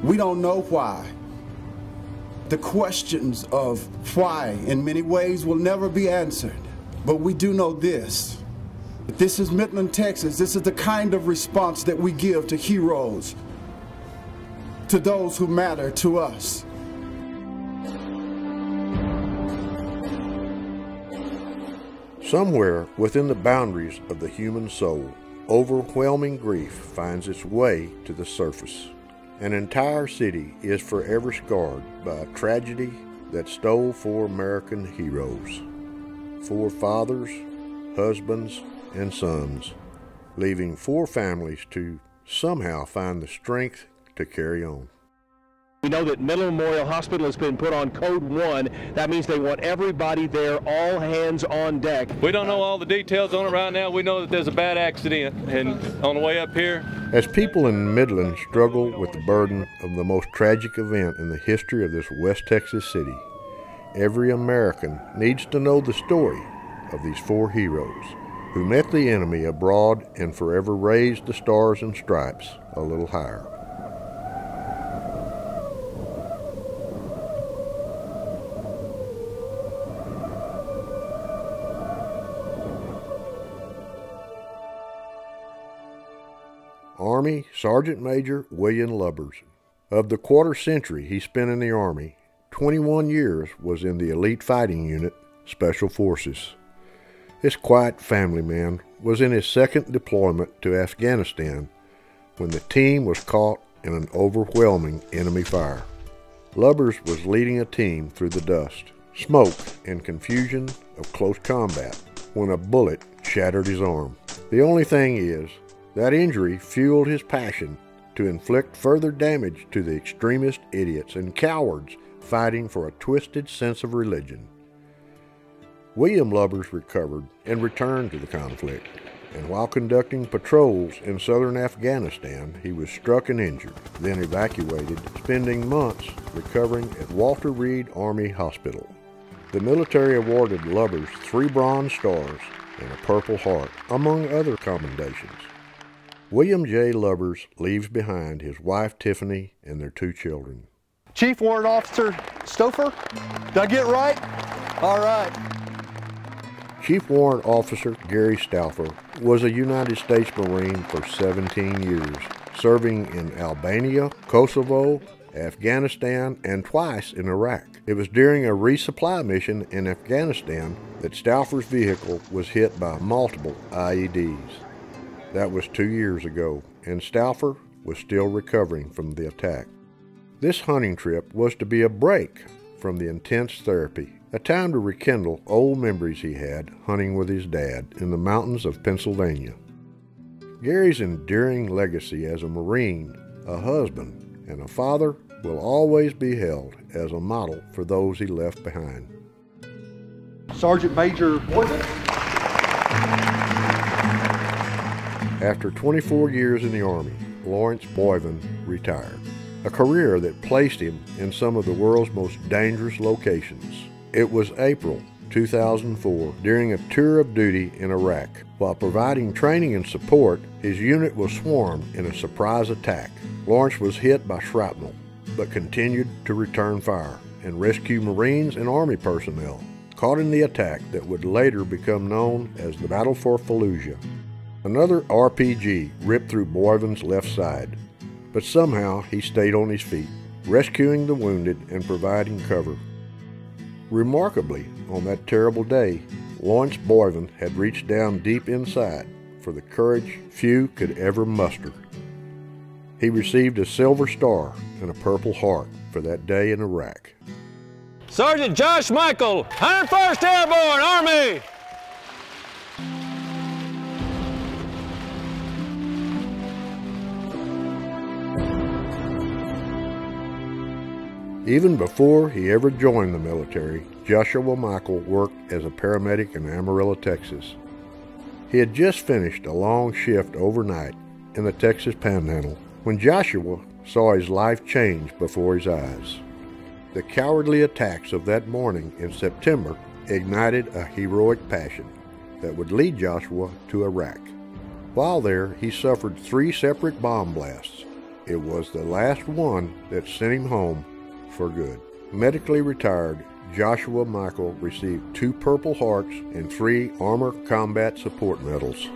We don't know why. The questions of why, in many ways, will never be answered. But we do know this. This is Midland, Texas. This is the kind of response that we give to heroes, to those who matter to us. Somewhere within the boundaries of the human soul, overwhelming grief finds its way to the surface. An entire city is forever scarred by a tragedy that stole 4 American heroes, 4 fathers, husbands, and sons, leaving 4 families to somehow find the strength to carry on. We know that Midland Memorial Hospital has been put on Code 1. That means they want everybody there, all hands on deck. We don't know all the details on it right now. We know that there's a bad accident, and on the way up here. As people in Midland struggle with the burden of the most tragic event in the history of this West Texas city, every American needs to know the story of these 4 heroes who met the enemy abroad and forever raised the stars and stripes a little higher. Army Sergeant Major William Lubbers. Of the quarter century he spent in the Army, 21 years was in the elite fighting unit, Special Forces. This quiet family man was in his 2nd deployment to Afghanistan when the team was caught in an overwhelming enemy fire. Lubbers was leading a team through the dust, smoke, and confusion of close combat when a bullet shattered his arm. The only thing is, that injury fueled his passion to inflict further damage to the extremist idiots and cowards fighting for a twisted sense of religion. William Lubbers recovered and returned to the conflict, and while conducting patrols in southern Afghanistan, he was struck and injured, then evacuated, spending months recovering at Walter Reed Army Hospital. The military awarded Lubbers 3 Bronze Stars and a Purple Heart, among other commendations. William J. Lubbers leaves behind his wife Tiffany and their 2 children. Chief Warrant Officer Stouffer, did I get it right? All right. Chief Warrant Officer Gary Stauffer was a United States Marine for 17 years, serving in Albania, Kosovo, Afghanistan, and twice in Iraq. It was during a resupply mission in Afghanistan that Stauffer's vehicle was hit by multiple IEDs. That was 2 years ago, and Stauffer was still recovering from the attack. This hunting trip was to be a break from the intense therapy, a time to rekindle old memories he had hunting with his dad in the mountains of Pennsylvania. Gary's enduring legacy as a Marine, a husband, and a father will always be held as a model for those he left behind. Sergeant Major Boyden. After 24 years in the Army, Lawrence Boyden retired, a career that placed him in some of the world's most dangerous locations. It was April 2004, during a tour of duty in Iraq. While providing training and support, his unit was swarmed in a surprise attack. Lawrence was hit by shrapnel, but continued to return fire and rescue Marines and Army personnel caught in the attack that would later become known as the Battle for Fallujah. Another RPG ripped through Boyden's left side, but somehow he stayed on his feet, rescuing the wounded and providing cover. Remarkably, on that terrible day, Lawrence Boyden had reached down deep inside for the courage few could ever muster. He received a Silver Star and a Purple Heart for that day in Iraq. Sergeant Josh Michael, 101st Airborne Army! Even before he ever joined the military, Joshua Michael worked as a paramedic in Amarillo, Texas. He had just finished a long shift overnight in the Texas Panhandle when Joshua saw his life change before his eyes. The cowardly attacks of that morning in September ignited a heroic passion that would lead Joshua to Iraq. While there, he suffered 3 separate bomb blasts. it was the last one that sent him home for good. Medically retired, Joshua Michael received 2 Purple Hearts and 3 Armor Combat Support Medals.